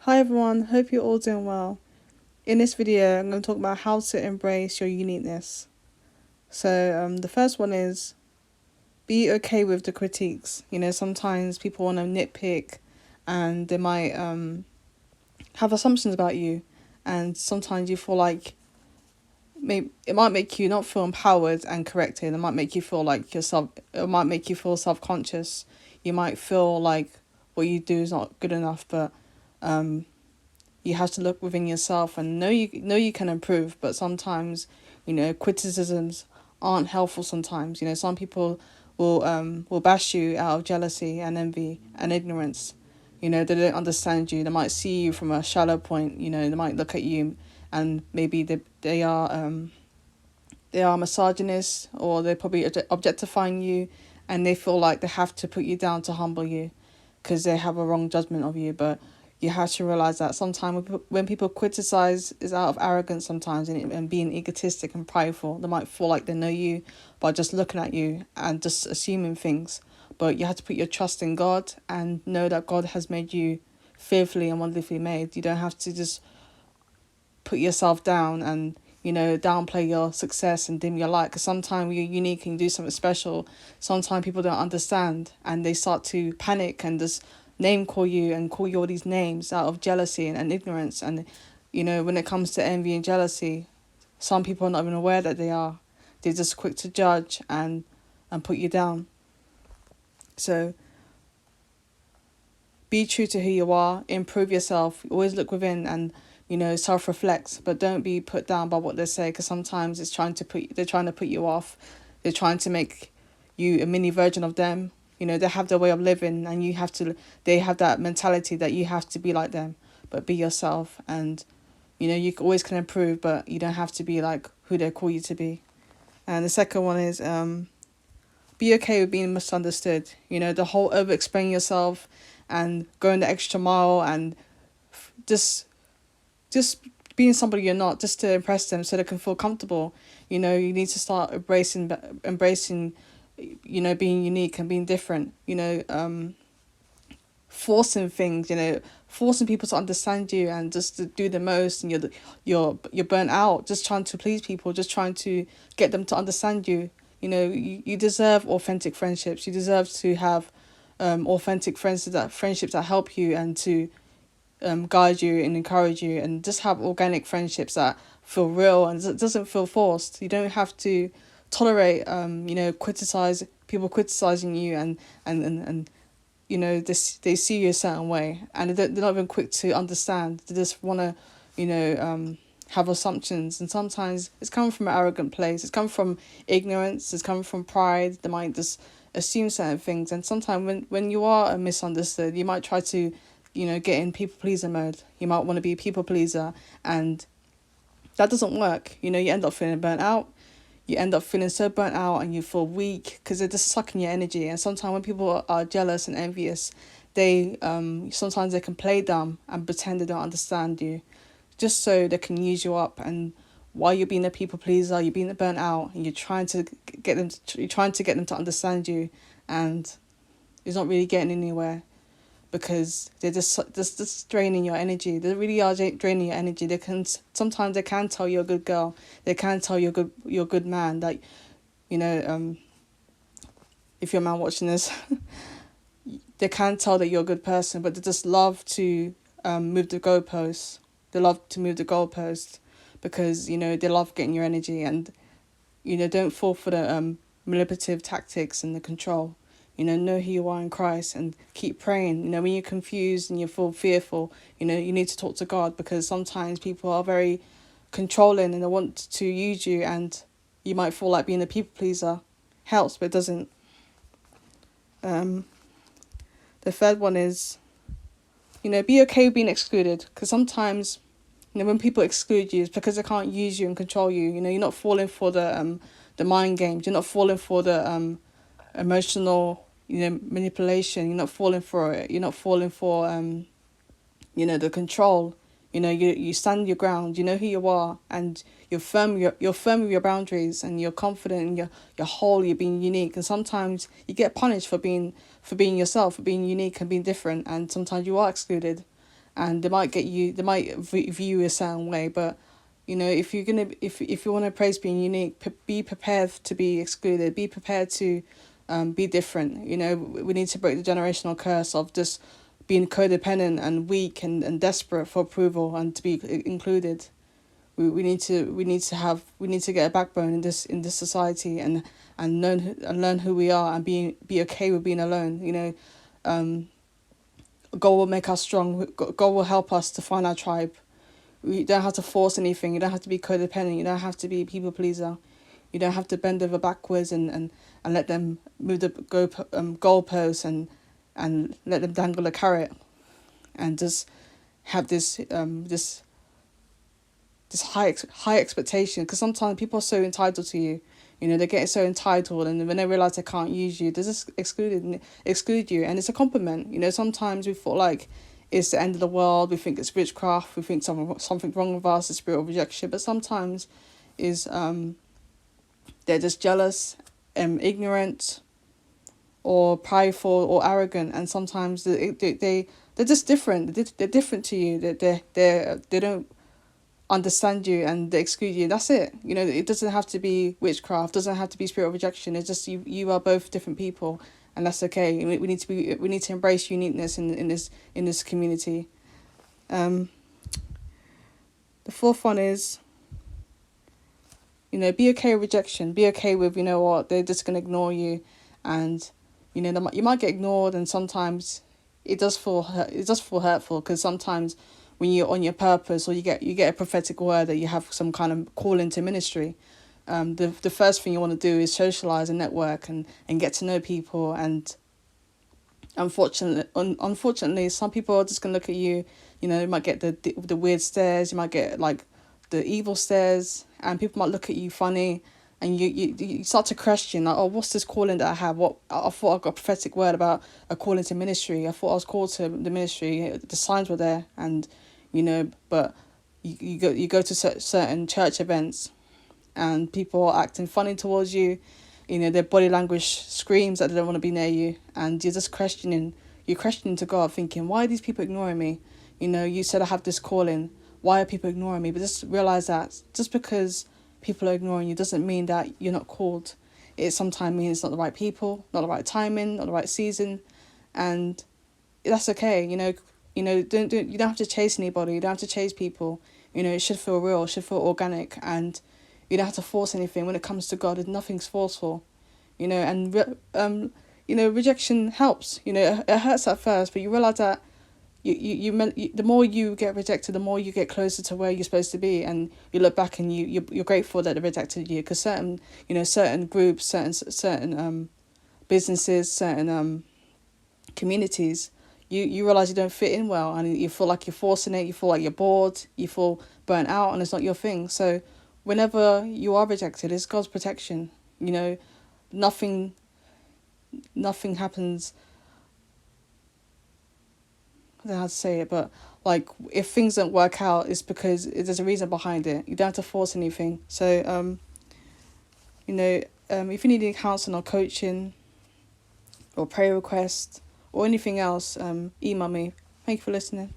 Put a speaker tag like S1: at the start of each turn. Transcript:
S1: Hi everyone, hope you're all doing well. In this video, I'm going to talk about how to embrace your uniqueness. So, the first one is be okay with the critiques. Sometimes people want to nitpick and they might have assumptions about you, and sometimes you feel like it might make you not feel empowered and corrected. It might make you feel like it might make you feel self conscious. You might feel like what you do is not good enough, but um, you have to look within yourself and know you can improve, but sometimes criticisms aren't helpful. Sometimes some people will bash you out of jealousy and envy and ignorance. They don't understand you. They might see you from a shallow point. They might look at you and maybe they are misogynist, or they're probably objectifying you, and they feel like they have to put you down to humble you because they have a wrong judgment of you. But you have to realize that sometimes when people criticize, is out of arrogance sometimes, and being egotistic and prideful. They might feel like they know you by just looking at you and just assuming things. But you have to put your trust in God and know that God has made you fearfully and wonderfully made. You don't have to just put yourself down and downplay your success and dim your light, because sometimes you're unique and you do something special. Sometimes people don't understand and they start to panic and just name call you and call you all these names out of jealousy and ignorance. And when it comes to envy and jealousy, some people are not even aware that they are. They're just quick to judge and put you down. So be true to who you are, improve yourself, always look within and self-reflect, but don't be put down by what they say, because sometimes they're trying to put you off. They're trying to make you a mini version of them. They have their way of living, and they have that mentality that you have to be like them. But be yourself, and you always can improve, but you don't have to be like who they call you to be. And the second one is be okay with being misunderstood. The whole over explaining yourself and going the extra mile and just being somebody you're not, just to impress them so they can feel comfortable. You need to start embracing being unique and being different. Forcing things, forcing people to understand you and just to do the most, and you're burnt out just trying to please people, just trying to get them to understand you. You deserve authentic friendships. You deserve to have authentic friendships that help you and to guide you and encourage you, and just have organic friendships that feel real and it doesn't feel forced. You don't have to tolerate criticize people criticizing you, and they see you a certain way, and they're not even quick to understand. They just want to have assumptions, and sometimes it's coming from an arrogant place. It's coming from ignorance. It's coming from pride. They might just assume certain things, and sometimes when you are misunderstood, you might try to get in people pleaser mode. You might want to be a people pleaser, and that doesn't work. You end up feeling burnt out. You end up feeling so burnt out and you feel weak because they're just sucking your energy. And sometimes when people are jealous and envious, they sometimes they can play dumb and pretend they don't understand you, just so they can use you up. And while you're being a people pleaser, you're being burnt out, and you're trying to get them to understand you, and it's not really getting anywhere, because they're just draining your energy. They really are draining your energy. Sometimes they can tell you're a good girl. They can tell you're a good man. That if you're a man watching this, they can tell that you're a good person, but they just love to move the goalposts. They love to move the goalposts because they love getting your energy, and don't fall for the manipulative tactics and the control. Know who you are in Christ and keep praying. When you're confused and you feel fearful, you need to talk to God, because sometimes people are very controlling and they want to use you, and you might feel like being a people pleaser helps, but it doesn't. The third one is, be okay with being excluded, because sometimes, when people exclude you, it's because they can't use you and control you. You're not falling for the mind games. You're not falling for the emotional manipulation. You're not falling for it. You're not falling for the control. You stand your ground. You know who you are, and you're firm with your boundaries, and you're confident, and you're whole. You're being unique, and sometimes you get punished for being yourself, for being unique and being different, and sometimes you are excluded, and they might view you a certain way. But if you're gonna, if you want to praise being unique, be prepared to be excluded. Be prepared to, be different. We need to break the generational curse of just being codependent and weak and desperate for approval and to be included. We need to get a backbone in this society, and learn who we are, and be okay with being alone. God will make us strong. God will help us to find our tribe. You don't have to force anything. You don't have to be codependent. You don't have to be a people pleaser. You don't have to bend over backwards and let them move the goalposts and let them dangle a carrot, and just have this high expectation. Because sometimes people are so entitled to you. They get so entitled, and when they realize they can't use you, they just exclude you. And it's a compliment. Sometimes we feel like it's the end of the world. We think it's witchcraft. We think something wrong with us, the spirit of rejection. But sometimes is they're just jealous, ignorant, or prideful or arrogant. And sometimes they're just different. They're different to you. They don't understand you, and they exclude you. That's it. It doesn't have to be witchcraft, doesn't have to be spirit of rejection. It's just you are both different people, and that's okay. We need to embrace uniqueness in this community. The fourth one is, be okay with rejection. Be okay with, what, they're just going to ignore you, and you might get ignored, and sometimes it does feel hurtful, because sometimes when you're on your purpose, or you get a prophetic word that you have some kind of call into ministry, the first thing you want to do is socialize and network and get to know people. And unfortunately, some people are just gonna look at you. You might get the weird stares. You might get like the evil stares, and people might look at you funny, and you start to question, like, oh, what's this calling that I have? What I thought I got a prophetic word about a call into ministry. I thought I was called to the ministry. The signs were there, and but you go to certain church events, and people are acting funny towards you. Their body language screams that they don't want to be near you, and you're just questioning to God, thinking, why are these people ignoring me? You said I have this calling. Why are people ignoring me? But just realize that just because people are ignoring you doesn't mean that you're not called. It sometimes means it's not the right people, not the right timing, not the right season, and that's okay. Don't you don't have to chase anybody. You don't have to chase people. It should feel real. It should feel organic, and you don't have to force anything. When it comes to God, nothing's forceful. And rejection helps. It hurts at first, but you realize that the more you get rejected, the more you get closer to where you're supposed to be, and you look back and you're grateful that they rejected you, because certain groups, certain businesses, certain communities, you realize you don't fit in well, and you feel like you're forcing it. You feel like you're bored. You feel burnt out, and it's not your thing. So whenever you are rejected, it's God's protection. Nothing happens. I don't know how to say it, but like, if things don't work out, it's because there's a reason behind it. You don't have to force anything. So if you need any counseling or coaching or prayer requests or anything else, email me. Thank you for listening.